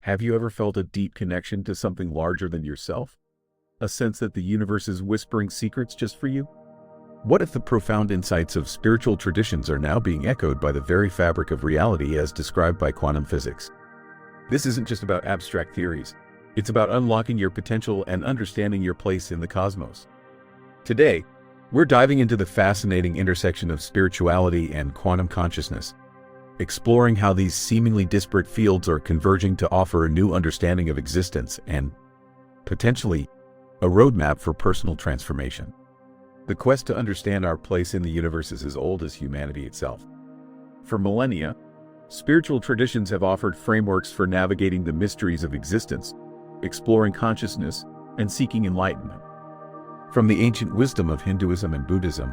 Have you ever felt a deep connection to something larger than yourself? A sense that the universe is whispering secrets just for you? What if the profound insights of spiritual traditions are now being echoed by the very fabric of reality as described by quantum physics? This isn't just about abstract theories. It's about unlocking your potential and understanding your place in the cosmos. Today, we're diving into the fascinating intersection of spirituality and quantum consciousness, exploring how these seemingly disparate fields are converging to offer a new understanding of existence and, potentially, a roadmap for personal transformation. The quest to understand our place in the universe is as old as humanity itself. For millennia, spiritual traditions have offered frameworks for navigating the mysteries of existence, exploring consciousness, and seeking enlightenment. From the ancient wisdom of Hinduism and Buddhism,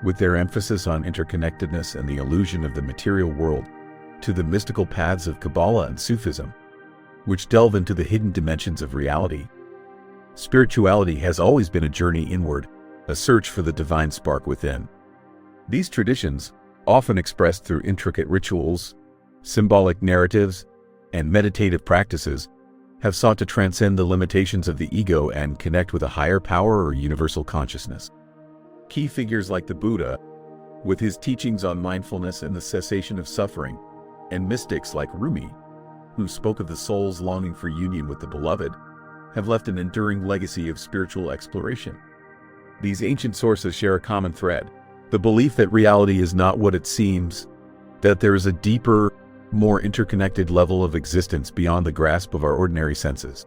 with their emphasis on interconnectedness and the illusion of the material world, to the mystical paths of Kabbalah and Sufism, which delve into the hidden dimensions of reality, spirituality has always been a journey inward, a search for the divine spark within. These traditions, often expressed through intricate rituals, symbolic narratives, and meditative practices, have sought to transcend the limitations of the ego and connect with a higher power or universal consciousness. Key figures like the Buddha, with his teachings on mindfulness and the cessation of suffering, and mystics like Rumi, who spoke of the soul's longing for union with the beloved, have left an enduring legacy of spiritual exploration. These ancient sources share a common thread: the belief that reality is not what it seems, that there is a deeper, more interconnected level of existence beyond the grasp of our ordinary senses.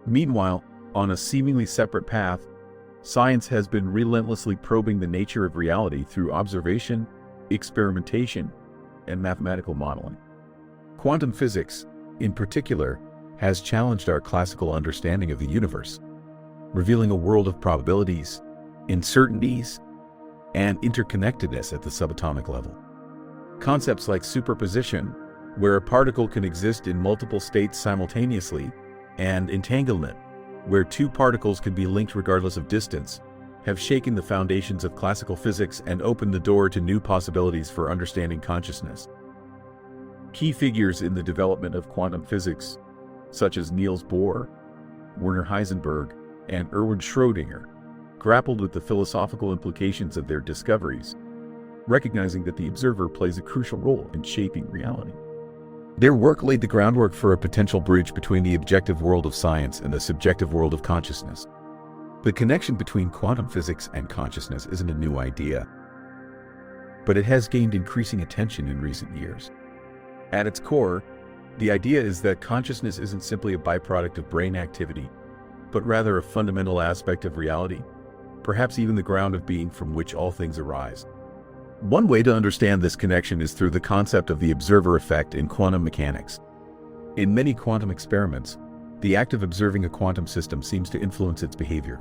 Meanwhile, on a seemingly separate path, science has been relentlessly probing the nature of reality through observation, experimentation, and mathematical modeling. Quantum physics, in particular, has challenged our classical understanding of the universe, revealing a world of probabilities, uncertainties, and interconnectedness at the subatomic level. Concepts like superposition, where a particle can exist in multiple states simultaneously, and entanglement, where two particles can be linked regardless of distance, have shaken the foundations of classical physics and opened the door to new possibilities for understanding consciousness. Key figures in the development of quantum physics, such as Niels Bohr, Werner Heisenberg, and Erwin Schrödinger, grappled with the philosophical implications of their discoveries, recognizing that the observer plays a crucial role in shaping reality. Their work laid the groundwork for a potential bridge between the objective world of science and the subjective world of consciousness. The connection between quantum physics and consciousness isn't a new idea, but it has gained increasing attention in recent years. At its core, the idea is that consciousness isn't simply a byproduct of brain activity, but rather a fundamental aspect of reality, perhaps even the ground of being from which all things arise. One way to understand this connection is through the concept of the observer effect in quantum mechanics. In many quantum experiments, the act of observing a quantum system seems to influence its behavior.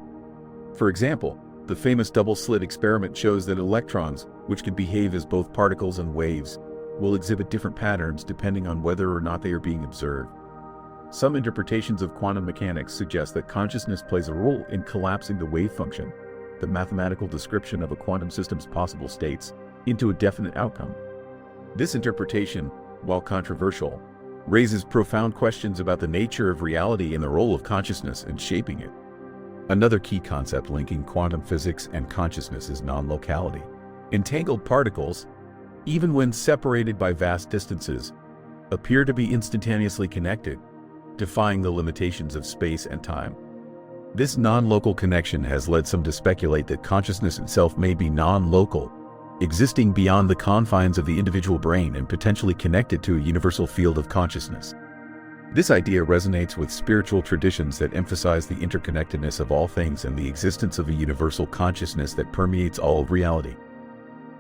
For example, the famous double-slit experiment shows that electrons, which can behave as both particles and waves, will exhibit different patterns depending on whether or not they are being observed. Some interpretations of quantum mechanics suggest that consciousness plays a role in collapsing the wave function, the mathematical description of a quantum system's possible states, into a definite outcome. This interpretation, while controversial, raises profound questions about the nature of reality and the role of consciousness in shaping it. Another key concept linking quantum physics and consciousness is non-locality. Entangled particles, even when separated by vast distances, appear to be instantaneously connected, defying the limitations of space and time. This non-local connection has led some to speculate that consciousness itself may be non-local, existing beyond the confines of the individual brain and potentially connected to a universal field of consciousness. This idea resonates with spiritual traditions that emphasize the interconnectedness of all things and the existence of a universal consciousness that permeates all of reality.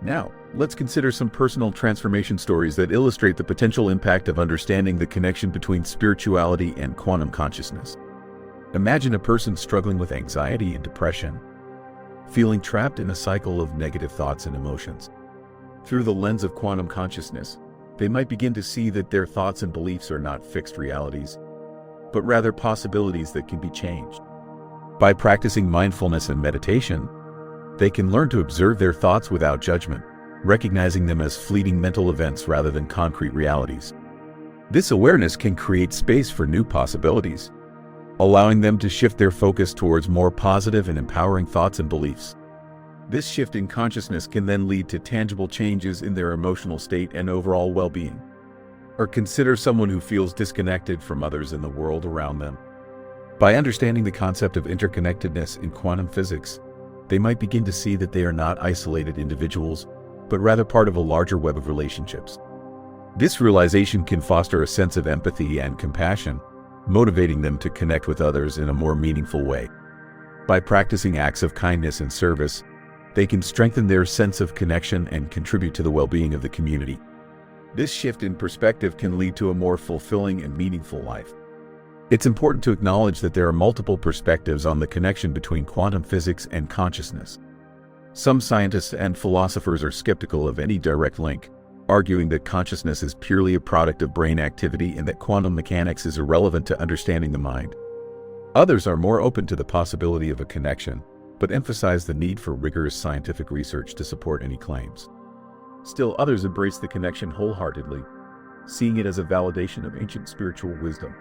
Now, let's consider some personal transformation stories that illustrate the potential impact of understanding the connection between spirituality and quantum consciousness. Imagine a person struggling with anxiety and depression, feeling trapped in a cycle of negative thoughts and emotions. Through the lens of quantum consciousness, they might begin to see that their thoughts and beliefs are not fixed realities, but rather possibilities that can be changed. By practicing mindfulness and meditation, they can learn to observe their thoughts without judgment, recognizing them as fleeting mental events rather than concrete realities. This awareness can create space for new possibilities, allowing them to shift their focus towards more positive and empowering thoughts and beliefs. This shift in consciousness can then lead to tangible changes in their emotional state and overall well-being. Or consider someone who feels disconnected from others in the world around them. By understanding the concept of interconnectedness in quantum physics, they might begin to see that they are not isolated individuals, but rather part of a larger web of relationships. This realization can foster a sense of empathy and compassion, motivating them to connect with others in a more meaningful way. By practicing acts of kindness and service, they can strengthen their sense of connection and contribute to the well-being of the community. This shift in perspective can lead to a more fulfilling and meaningful life. It's important to acknowledge that there are multiple perspectives on the connection between quantum physics and consciousness. Some scientists and philosophers are skeptical of any direct link, arguing that consciousness is purely a product of brain activity and that quantum mechanics is irrelevant to understanding the mind. Others are more open to the possibility of a connection, but emphasize the need for rigorous scientific research to support any claims. Still, others embrace the connection wholeheartedly, seeing it as a validation of ancient spiritual wisdom.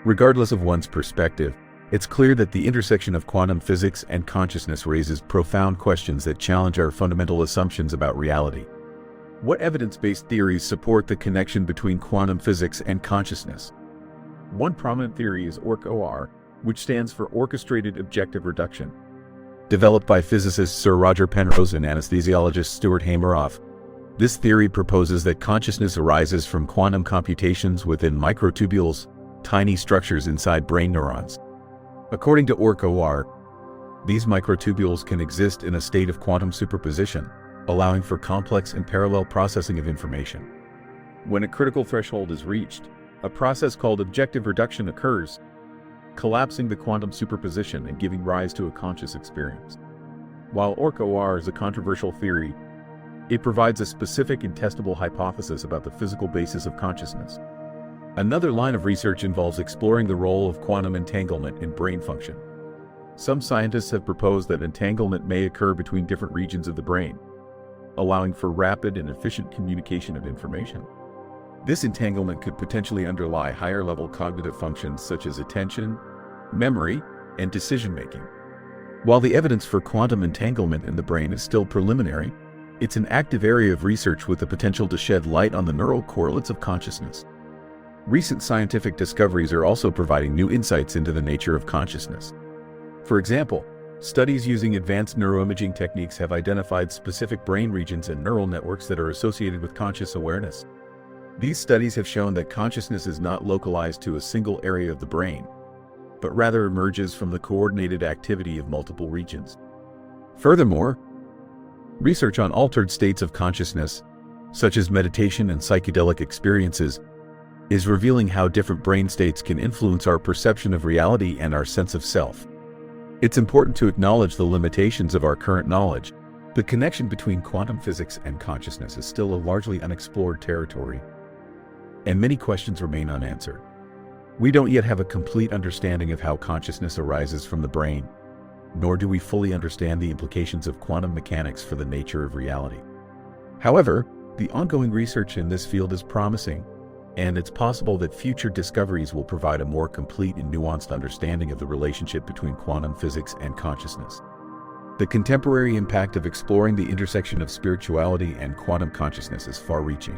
Regardless of one's perspective, it's clear that the intersection of quantum physics and consciousness raises profound questions that challenge our fundamental assumptions about reality. What evidence-based theories support the connection between quantum physics and consciousness? One prominent theory is OR, which stands for Orchestrated Objective Reduction. Developed by physicist Sir Roger Penrose and anesthesiologist Stuart Hameroff, this theory proposes that consciousness arises from quantum computations within microtubules, tiny structures inside brain neurons. According to OR, these microtubules can exist in a state of quantum superposition, allowing for complex and parallel processing of information. When a critical threshold is reached, a process called objective reduction occurs, collapsing the quantum superposition and giving rise to a conscious experience. While OR is a controversial theory, it provides a specific and testable hypothesis about the physical basis of consciousness. Another line of research involves exploring the role of quantum entanglement in brain function. Some scientists have proposed that entanglement may occur between different regions of the brain, allowing for rapid and efficient communication of information. This entanglement could potentially underlie higher-level cognitive functions such as attention, memory, and decision-making. While the evidence for quantum entanglement in the brain is still preliminary, it's an active area of research with the potential to shed light on the neural correlates of consciousness. Recent scientific discoveries are also providing new insights into the nature of consciousness. For example, studies using advanced neuroimaging techniques have identified specific brain regions and neural networks that are associated with conscious awareness. These studies have shown that consciousness is not localized to a single area of the brain, but rather emerges from the coordinated activity of multiple regions. Furthermore, research on altered states of consciousness, such as meditation and psychedelic experiences, is revealing how different brain states can influence our perception of reality and our sense of self. It's important to acknowledge the limitations of our current knowledge. The connection between quantum physics and consciousness is still a largely unexplored territory, and many questions remain unanswered. We don't yet have a complete understanding of how consciousness arises from the brain, nor do we fully understand the implications of quantum mechanics for the nature of reality. However, the ongoing research in this field is promising, and it's possible that future discoveries will provide a more complete and nuanced understanding of the relationship between quantum physics and consciousness. The contemporary impact of exploring the intersection of spirituality and quantum consciousness is far-reaching.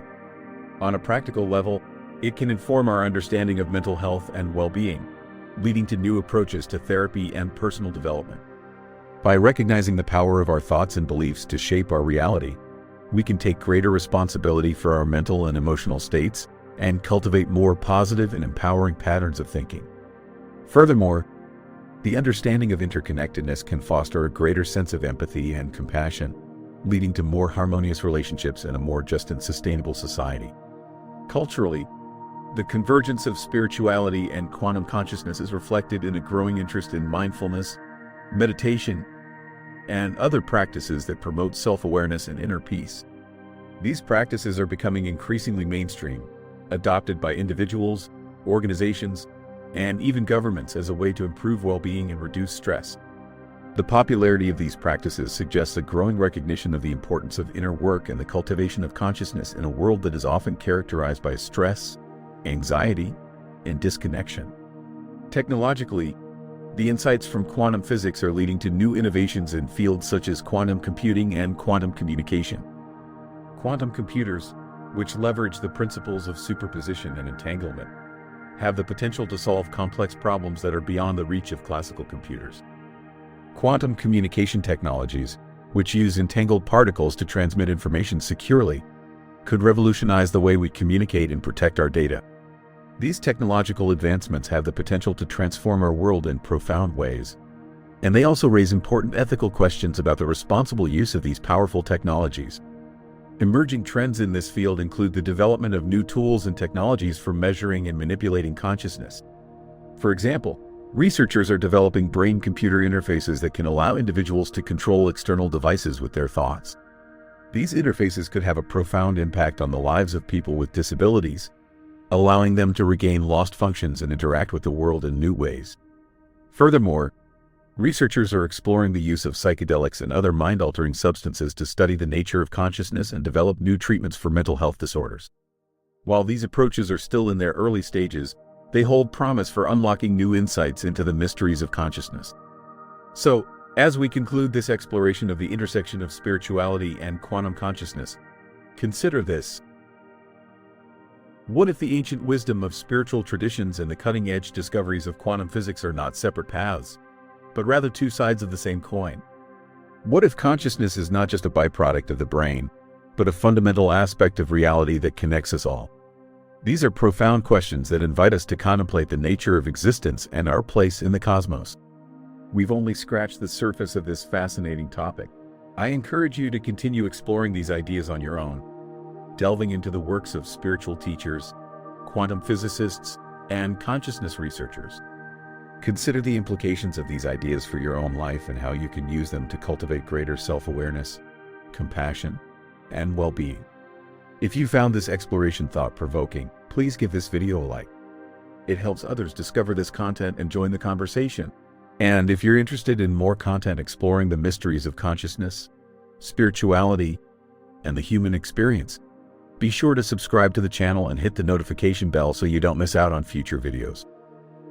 On a practical level, it can inform our understanding of mental health and well-being, leading to new approaches to therapy and personal development. By recognizing the power of our thoughts and beliefs to shape our reality, we can take greater responsibility for our mental and emotional states and cultivate more positive and empowering patterns of thinking. Furthermore, the understanding of interconnectedness can foster a greater sense of empathy and compassion, leading to more harmonious relationships and a more just and sustainable society. Culturally, the convergence of spirituality and quantum consciousness is reflected in a growing interest in mindfulness, meditation, and other practices that promote self-awareness and inner peace. These practices are becoming increasingly mainstream, adopted by individuals, organizations, and even governments as a way to improve well-being and reduce stress. The popularity of these practices suggests a growing recognition of the importance of inner work and the cultivation of consciousness in a world that is often characterized by stress, anxiety, and disconnection. Technologically, the insights from quantum physics are leading to new innovations in fields such as quantum computing and quantum communication. Quantum computers, which leverage the principles of superposition and entanglement, have the potential to solve complex problems that are beyond the reach of classical computers. Quantum communication technologies, which use entangled particles to transmit information securely, could revolutionize the way we communicate and protect our data. These technological advancements have the potential to transform our world in profound ways, and they also raise important ethical questions about the responsible use of these powerful technologies. Emerging trends in this field include the development of new tools and technologies for measuring and manipulating consciousness. For example, researchers are developing brain-computer interfaces that can allow individuals to control external devices with their thoughts. These interfaces could have a profound impact on the lives of people with disabilities, allowing them to regain lost functions and interact with the world in new ways. Furthermore, researchers are exploring the use of psychedelics and other mind-altering substances to study the nature of consciousness and develop new treatments for mental health disorders. While these approaches are still in their early stages, they hold promise for unlocking new insights into the mysteries of consciousness. So, as we conclude this exploration of the intersection of spirituality and quantum consciousness, consider this. What if the ancient wisdom of spiritual traditions and the cutting-edge discoveries of quantum physics are not separate paths, but rather two sides of the same coin? What if consciousness is not just a byproduct of the brain, but a fundamental aspect of reality that connects us all? These are profound questions that invite us to contemplate the nature of existence and our place in the cosmos. We've only scratched the surface of this fascinating topic. I encourage you to continue exploring these ideas on your own, delving into the works of spiritual teachers, quantum physicists, and consciousness researchers. Consider the implications of these ideas for your own life and how you can use them to cultivate greater self-awareness, compassion, and well-being. If you found this exploration thought-provoking, please give this video a like. It helps others discover this content and join the conversation. And if you're interested in more content exploring the mysteries of consciousness, spirituality, and the human experience, be sure to subscribe to the channel and hit the notification bell so you don't miss out on future videos.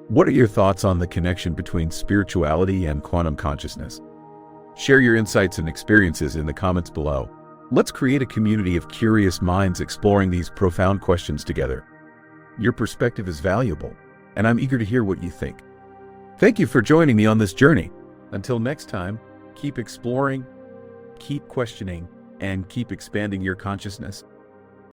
What are your thoughts on the connection between spirituality and quantum consciousness? Share your insights and experiences in the comments below. Let's create a community of curious minds exploring these profound questions together. Your perspective is valuable, and I'm eager to hear what you think. Thank you for joining me on this journey. Until next time, keep exploring, keep questioning, and keep expanding your consciousness.